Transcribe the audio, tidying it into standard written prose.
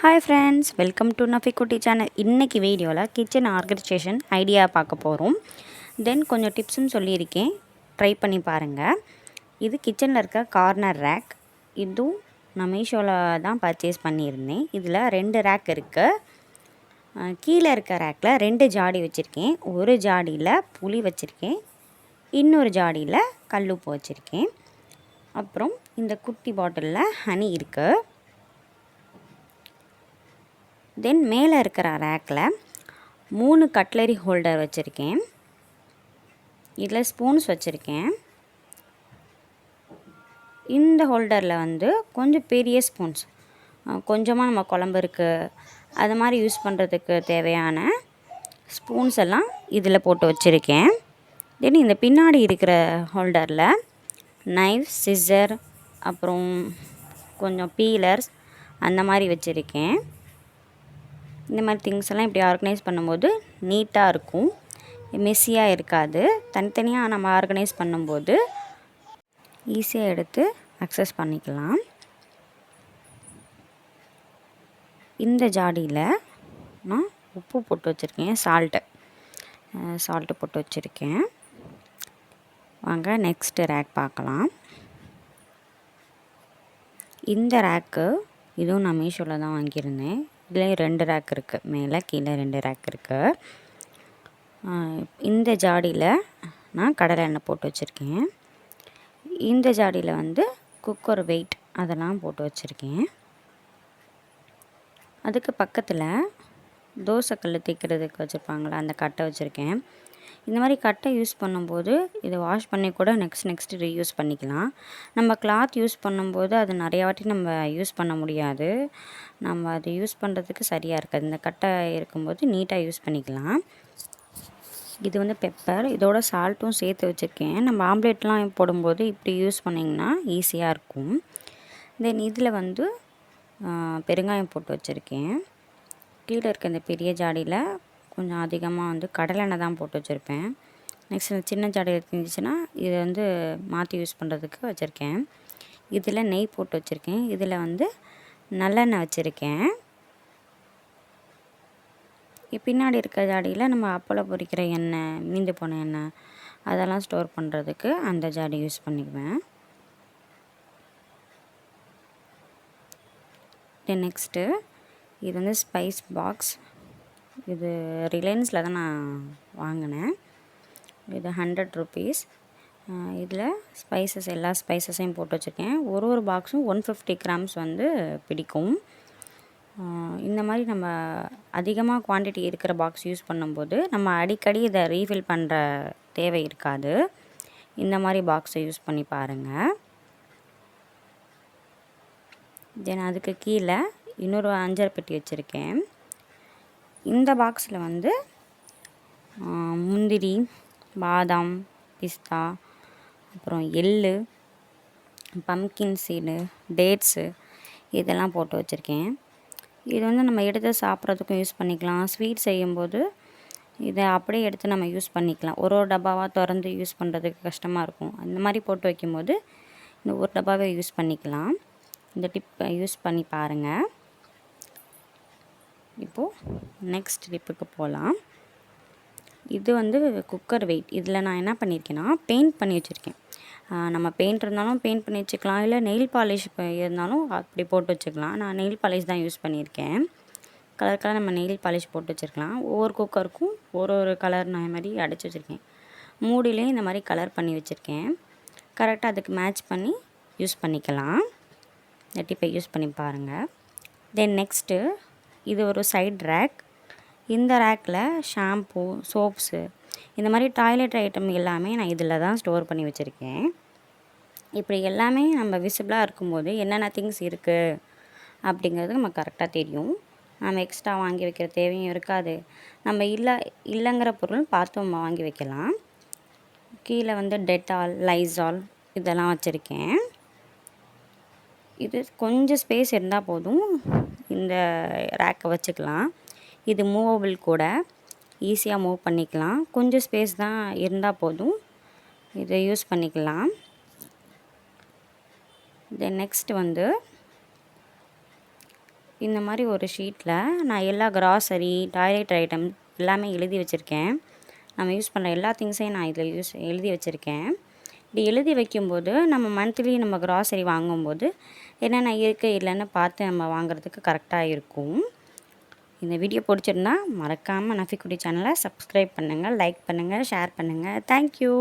Hi friends, welcome to நஃபிக்குட்டி channel. இன்றைக்கி வீடியோவில் கிச்சன் ஆர்கனைசேஷன் ஐடியா பார்க்க போகிறோம். தென் கொஞ்சம் டிப்ஸும் சொல்லியிருக்கேன், ட்ரை பண்ணி பாருங்கள். இது கிச்சனில் இருக்க கார்னர் ரேக். இதுவும் நான் மீஷோவில் தான் பர்ச்சேஸ் பண்ணியிருந்தேன். இதில் 2 ரேக் இருக்குது. கீழே இருக்க ரேக்கில் 2 ஜாடி வச்சுருக்கேன். ஒரு ஜாடியில் புளி வச்சுருக்கேன், இன்னொரு ஜாடியில் கல்லுப்பு வச்சுருக்கேன். அப்புறம் இந்த குட்டி பாட்டிலில் ஹனி இருக்குது. தென் மேலே இருக்கிற ரேக்கில் 3 கட்லரி ஹோல்டர் வச்சுருக்கேன். இதில் ஸ்பூன்ஸ் வச்சுருக்கேன். இந்த ஹோல்டரில் கொஞ்சம் பெரிய ஸ்பூன்ஸ், கொஞ்சமாக நம்ம குழம்பு இருக்குது அது மாதிரி யூஸ் பண்ணுறதுக்கு தேவையான ஸ்பூன்ஸ் எல்லாம் இதில் போட்டு வச்சுருக்கேன். தென் இந்த பின்னாடி இருக்கிற ஹோல்டரில் நைஃப், சிசர், அப்புறம் கொஞ்சம் பீலர்ஸ் அந்த மாதிரி வச்சுருக்கேன். இந்த மாதிரி திங்ஸ் எல்லாம் இப்படி ஆர்கனைஸ் பண்ணும்போது நீட்டாக இருக்கும், மெஸ்ஸியாக இருக்காது. தனித்தனியாக நம்ம ஆர்கனைஸ் பண்ணும்போது ஈஸியாக எடுத்து அக்சஸ் பண்ணிக்கலாம். இந்த ஜாடியில் நான் உப்பு போட்டு வச்சுருக்கேன், சால்ட்டு போட்டு வச்சுருக்கேன். வாங்க நெக்ஸ்ட்டு ரேக் பார்க்கலாம். இந்த ரேக்கு இதுவும் நான் மீஷோவில் தான் வாங்கியிருந்தேன். இதுலேயும் 2 ரேக் இருக்குது, மேலே கீழே 2 ரேக் இருக்குது. இந்த ஜாடியில் நான் கடலை எண்ணெய் போட்டு வச்சுருக்கேன். இந்த ஜாடியில் குக்கர் வெயிட் அதெல்லாம் போட்டு வச்சுருக்கேன். அதுக்கு பக்கத்தில் தோசைக்கல் தேய்க்கிறதுக்கு வச்சுருப்பாங்களே அந்த கட்டை வச்சுருக்கேன். இந்த மாதிரி கட்டை யூஸ் பண்ணும்போது இதை வாஷ் பண்ணி கூட நெக்ஸ்ட்டு ரீயூஸ் பண்ணிக்கலாம். நம்ம கிளாத் யூஸ் பண்ணும்போது அது நிறையா வாட்டி நம்ம யூஸ் பண்ண முடியாது. நம்ம அது யூஸ் பண்ணுறதுக்கு சரியாக இருக்காது. இந்த கட்டை இருக்கும்போது நீட்டாக யூஸ் பண்ணிக்கலாம். இது பெப்பர், இதோட சால்ட்டும் சேர்த்து வச்சுருக்கேன். நம்ம ஆம்லேட்லாம் போடும்போது இப்படி யூஸ் பண்ணிங்கன்னா ஈஸியாக இருக்கும். தென் இதில் பெருங்காயம் போட்டு வச்சுருக்கேன். கீழே இருக்க இந்த பெரிய ஜாடியில் கொஞ்சம் அதிகமாக கடலெண்ணெய் தான் போட்டு வச்சுருப்பேன். நெக்ஸ்ட் சின்ன ஜாடி இருந்துச்சுன்னா இதை மாற்றி யூஸ் பண்ணுறதுக்கு வச்சுருக்கேன். இதில் நெய் போட்டு வச்சுருக்கேன். இதில் நல்லெண்ணெய் வச்சுருக்கேன். பின்னாடி இருக்க ஜாடியில் நம்ம அப்பளம் பொரிக்கிற எண்ணெய், மீந்து போன எண்ணெய் அதெல்லாம் ஸ்டோர் பண்ணுறதுக்கு அந்த ஜாடி யூஸ் பண்ணிக்குவேன். நெக்ஸ்ட்டு இது ஸ்பைஸ் பாக்ஸ். இது ரிலையன்ஸில் தான் நான் வாங்கினேன். இது 100 ருபீஸ். இதில் ஸ்பைசஸ் எல்லா ஸ்பைசஸையும் போட்டு வச்சுருக்கேன். ஒரு பாக்ஸும் 150 கிராம்ஸ் பிடிக்கும். இந்த மாதிரி நம்ம அதிகமாக குவான்டிட்டி இருக்கிற பாக்ஸ் யூஸ் பண்ணும்போது நம்ம அடிக்கடி இதை ரீஃபில் பண்ணுற தேவை இருக்காது. இந்த மாதிரி பாக்ஸை யூஸ் பண்ணி பாருங்கள். தென் அதுக்கு கீழே இன்னொரு அஞ்சரை பெட்டி வச்சுருக்கேன். இந்த பாக்ஸில் முந்திரி, பாதாம், பிஸ்தா, அப்புறம் எள்ளு, பம்கின் சீடு, டேட்ஸு இதெல்லாம் போட்டு வச்சுருக்கேன். இது நம்ம எடுத்து சாப்பிட்றதுக்கும் யூஸ் பண்ணிக்கலாம். ஸ்வீட் செய்யும்போது இதை அப்படியே எடுத்து நம்ம யூஸ் பண்ணிக்கலாம். ஒரு டப்பாவாக திறந்து யூஸ் பண்ணுறதுக்கு கஷ்டமாக இருக்கும். அந்த மாதிரி போட்டு வைக்கும்போது இந்த ஒரு டப்பாவே யூஸ் பண்ணிக்கலாம். இந்த டிப்பை யூஸ் பண்ணி பாருங்கள். இப்போது நெக்ஸ்ட் டிப்புக்கு போகலாம். இது குக்கர் வெயிட். இதில் நான் என்ன பண்ணியிருக்கேன்னா பெயிண்ட் பண்ணி வச்சுருக்கேன். நம்ம பெயிண்ட் இருந்தாலும் பெயிண்ட் பண்ணி வச்சுக்கலாம், இல்லை நெயில் பாலிஷ் இருந்தாலும் அப்படி போட்டு வச்சுக்கலாம். நான் நெயில் பாலிஷ் தான் யூஸ் பண்ணியிருக்கேன். கலர் நம்ம நெயில் பாலிஷ் போட்டு வச்சுருக்கலாம். ஒவ்வொரு குக்கருக்கும் ஒரு கலர் நான் மாதிரி அடித்து வச்சுருக்கேன். மூடிலையும் இந்த மாதிரி கலர் பண்ணி வச்சுருக்கேன். கரெக்டாக அதுக்கு மேட்ச் பண்ணி யூஸ் பண்ணிக்கலாம். இந்த டிப்பை யூஸ் பண்ணி பாருங்கள். தென் நெக்ஸ்ட்டு இது ஒரு சைட் ரேக். இந்த ரேக்கில் ஷாம்பூ, சோப்ஸு இந்த மாதிரி டாய்லெட் ஐட்டம் எல்லாமே நான் இதில் தான் ஸ்டோர் பண்ணி வச்சுருக்கேன். இப்படி எல்லாமே நம்ம விசிபிளாக இருக்கும்போது என்னென்ன திங்ஸ் இருக்குது அப்படிங்கிறது நம்ம கரெக்டாக தெரியும். நம்ம எக்ஸ்ட்ரா வாங்கி வைக்கிற தேவையும் இருக்காது. நம்ம இல்லைங்கிற பொருள் பார்த்து நம்ம வாங்கி வைக்கலாம். கீழே டெட்டால், லைசால் இதெல்லாம் வச்சுருக்கேன். இது கொஞ்சம் ஸ்பேஸ் இருந்தால் போதும், இந்த ரேக்கை வச்சுக்கலாம். இது மூவபிள் கூட, ஈஸியாக மூவ் பண்ணிக்கலாம். கொஞ்சம் ஸ்பேஸ் தான் இருந்தால் போதும், இதை யூஸ் பண்ணிக்கலாம். தென் நெக்ஸ்ட் இந்த மாதிரி ஒரு ஷீட்டில் நான் எல்லா கிராசரி, டாய்லெட் ஐட்டம் எல்லாமே எழுதி வச்சுருக்கேன். நம்ம யூஸ் பண்ணுற எல்லா திங்ஸையும் நான் இதில் எழுதி வச்சுருக்கேன். இப்படி எழுதி வைக்கும்போது நம்ம மந்த்லி நம்ம கிராசரி வாங்கும்போது என்னென்ன இருக்குது இல்லைன்னு பார்த்து நம்ம வாங்குறதுக்கு கரெக்டாக இருக்கும். இந்த வீடியோ பிடிச்சிருந்தா மறக்காமல் நஃபி குட்டி சேனலை சப்ஸ்கிரைப் பண்ணுங்கள், லைக் பண்ணுங்கள், ஷேர் பண்ணுங்கள். தேங்க்யூ.